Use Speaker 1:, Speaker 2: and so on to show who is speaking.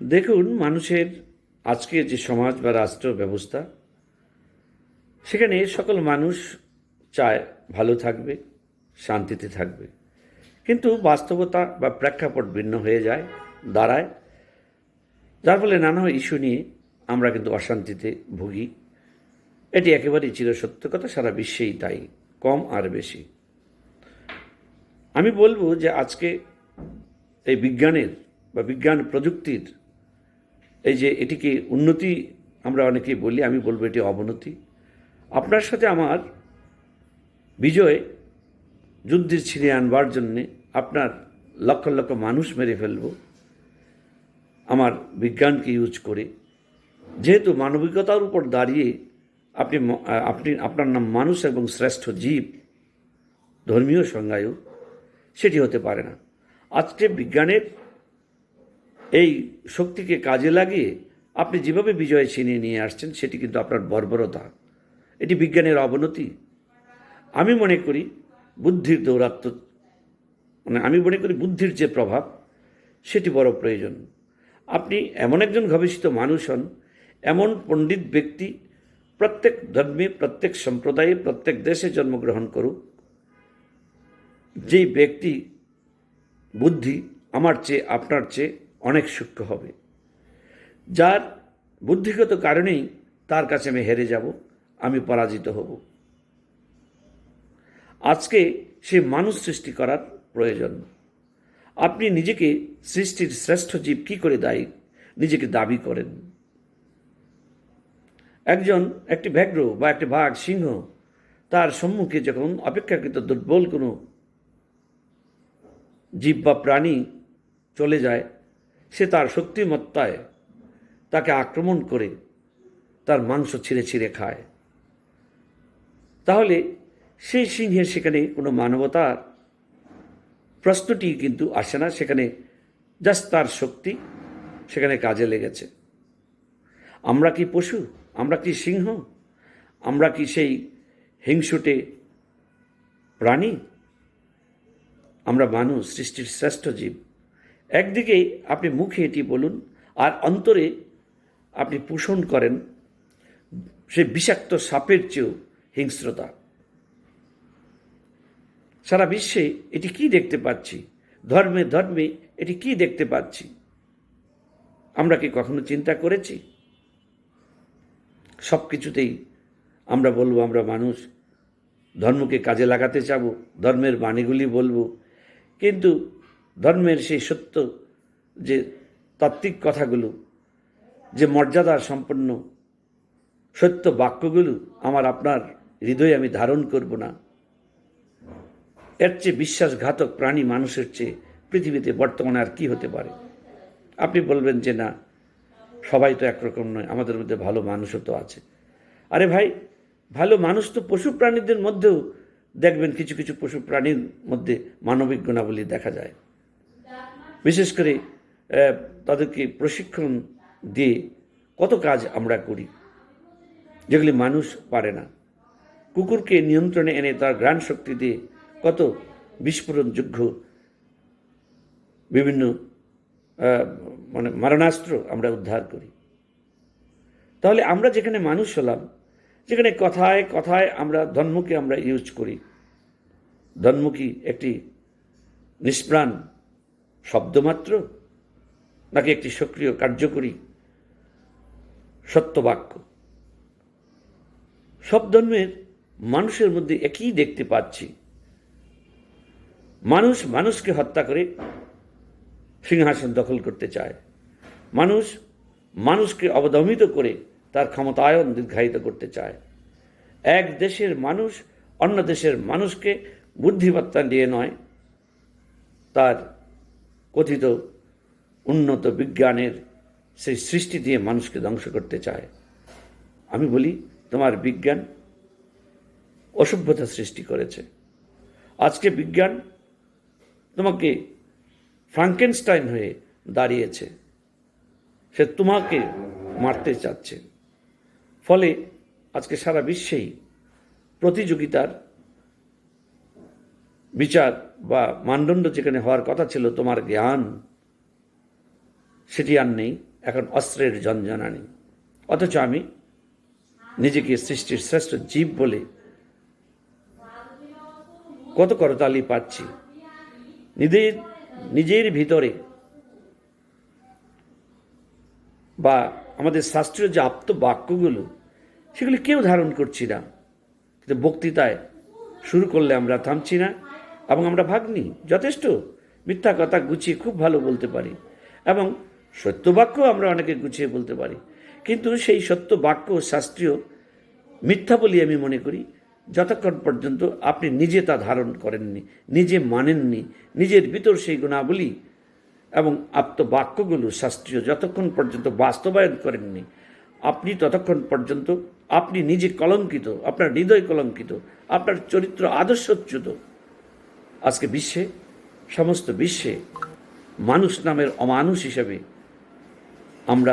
Speaker 1: দেখুন, মানুষের আজকে যে সমাজ বা রাষ্ট্র ব্যবস্থা, সেখানে সকল মানুষ চায় ভালো থাকবে, শান্তিতে থাকবে। কিন্তু বাস্তবতা বা প্রেক্ষাপট ভিন্ন হয়ে দাঁড়ায়, যার ফলে নানা ইস্যু নিয়ে আমরা কিন্তু অশান্তিতে ভুগি। এটি একেবারেই চিরসত্য কথা, সারা বিশ্বেই তাই, কম আর বেশি। আমি বলবো যে আজকে এই বিজ্ঞানের বা বিজ্ঞান প্রযুক্তির এই যে এটিকে উন্নতি আমরা অনেকেই বলি, আমি বলবো এটি অবনতি। আপনার সাথে আমার বিজয় যুদ্ধে ছিনিয়ে আনবার জন্যে আপনার লক্ষ লক্ষ মানুষ মেরে ফেলব আমার বিজ্ঞানকে ইউজ করে। যেহেতু মানবিকতার উপর দাঁড়িয়ে আপনি আপনার নাম মানুষ এবং শ্রেষ্ঠ জীব, ধর্মীয় সংজ্ঞায়ও সেটি হতে পারে না। আজকে বিজ্ঞানের এই শক্তিকে কাজে লাগিয়ে আপনি যেভাবে বিজয় ছিনিয়ে নিয়ে আসছেন, সেটি কিন্তু আপনার বর্বরতা, এটি বিজ্ঞানের অবনতি। আমি মনে করি বুদ্ধির দৌরাত্ম্য, আমি মনে করি বুদ্ধির যে প্রভাব, সেটি বড় প্রয়োজন। আপনি এমন একজন গবেষিত মানুষ হন, এমন পণ্ডিত ব্যক্তি, প্রত্যেক ধর্মে, প্রত্যেক সম্প্রদায়ে, প্রত্যেক দেশে জন্মগ্রহণ করুক, যেই ব্যক্তি বুদ্ধি আমার চেয়ে আপনার চেয়ে অনেক সূক্ষ্ম হবে, যার বুদ্ধিগত কারণেই তার কাছে আমি হেরে যাব, আমি পরাজিত হব। আজকে সে মানুষ সৃষ্টি করার প্রয়োজন। আপনি নিজেকে সৃষ্টির শ্রেষ্ঠ জীব কী করে নিজেকে দাবি করেন? একটি ব্যাঘ্র বা একটি বাঘ, সিংহ, তার সম্মুখে যখন অপেক্ষাকৃত দুর্বল কোনো জীব বা প্রাণী চলে যায়, সে তার শক্তিমত্তায় তাকে আক্রমণ করে তার মাংস ছিঁড়ে ছিঁড়ে খায়। তাহলে সেই সিংহের সেখানে কোনো মানবতার প্রশ্নটি কিন্তু আসে না, সেখানে জাস্ট তার শক্তি সেখানে কাজে লেগেছে। আমরা কি পশু? আমরা কি সিংহ? আমরা কি সেই হিংসুটে প্রাণী? আমরা মানুষ, সৃষ্টির শ্রেষ্ঠ জীব। একদিকে আপনি মুখে এটি বলুন, আর অন্তরে আপনি পোষণ করেন সে বিষাক্ত সাপের চেয়েও হিংস্রতা। সারা বিশ্বে এটি কি দেখতে পাচ্ছি? ধর্মে ধর্মে এটি কি দেখতে পাচ্ছি? আমরা কি কখনো চিন্তা করেছি? সব কিছুতেই আমরা বলবো আমরা মানুষ, ধর্মকে কাজে লাগাতে চাবো, ধর্মের বাণীগুলি বলবো, কিন্তু ধর্মের সেই সত্য যে তাত্ত্বিক কথাগুলো, যে মর্যাদার সম্পন্ন সত্য বাক্যগুলো আমার আপনার হৃদয়ে আমি ধারণ করব না। এর চেয়ে বিশ্বাসঘাতক প্রাণী মানুষের চেয়ে পৃথিবীতে বর্তমানে আর কি হতে পারে? আপনি বলবেন যে না, সবাই তো একরকম নয়, আমাদের মধ্যে ভালো মানুষও তো আছে। আরে ভাই, ভালো মানুষ তো পশু প্রাণীদের মধ্যেও দেখবেন, কিছু কিছু পশু প্রাণীর মধ্যে মানবিক গুণাবলী দেখা যায়। বিশেষ করে তাদেরকে প্রশিক্ষণ দিয়ে কত কাজ আমরা করি যেগুলি মানুষ পারে না। কুকুরকে নিয়ন্ত্রণে এনে তার ঘ্রাণ শক্তি দিয়ে কত বিস্ফোরণযোগ্য বিভিন্ন মারণাস্ত্র আমরা উদ্ধার করি। তাহলে আমরা যেখানে মানুষ হলাম, যেখানে কথায় কথায় আমরা ধর্মকে আমরা ইউজ করি, ধর্ম কি একটি নিষ্প্রাণ শব্দমাত্র, নাকি একটি সক্রিয় কার্যকরী সত্যবাক্য? সব ধর্মের মানুষের মধ্যে একই দেখতে পাচ্ছি। মানুষ মানুষকে হত্যা করে সিংহাসন দখল করতে চায়। মানুষ মানুষকে অবদমিত করে তার ক্ষমতায়ন দীর্ঘায়িত করতে চায়। এক দেশের মানুষ অন্য দেশের মানুষকে বুদ্ধিমত্তা দিয়ে নয়, তার কথিত উন্নত বিজ্ঞানের সেই সৃষ্টি দিয়ে মানুষকে ধ্বংস করতে চায়। আমি বলি, তোমার বিজ্ঞান অসভ্যতা সৃষ্টি করেছে। আজকে বিজ্ঞান তোমাকে ফ্রাঙ্কেনস্টাইন হয়ে দাঁড়িয়েছে, সে তোমাকে মারতে চাচ্ছে। ফলে আজকে সারা বিশ্বেই প্রতিযোগিতার বিচার বা মানদণ্ড যেখানে হওয়ার কথা ছিল তোমার জ্ঞান, সেটি আর নেই। এখন অস্ত্রের ঝনঝনানি। অথচ আমি নিজেকে সৃষ্টির শ্রেষ্ঠ জীব বলে কত করতালি পাচ্ছি। নিজের ভিতরে বা আমাদের শাস্ত্রীয় যে আপ্তবাক্যগুলো সেগুলি কেউ ধারণ করছি না, কিন্তু বক্তৃতায় শুরু করলে আমরা থামছি না এবং আমরা ভাগ্নি যথেষ্ট মিথ্যা কথা গুছিয়ে খুব ভালো বলতে পারি এবং সত্য বাক্য আমরা অনেকে গুছিয়ে বলতে পারি, কিন্তু সেই সত্য বাক্য শাস্ত্রীয় মিথ্যা বলি আমি মনে করি যতক্ষণ পর্যন্ত আপনি নিজে তা ধারণ করেননি, নিজে মানেননি, নিজের ভিতর সেই গুণাবলী এবং আপ্তবাক্যগুলো শাস্ত্রীয় যতক্ষণ পর্যন্ত বাস্তবায়ন করেননি, আপনি ততক্ষণ পর্যন্ত আপনি নিজে কলঙ্কিত, আপনার হৃদয় কলঙ্কিত, আপনার চরিত্র আদর্শচ্যুত। আজকে বিশ্বে, সমস্ত বিশ্বে মানুষ নামের অমানুষ হিসেবে আমরা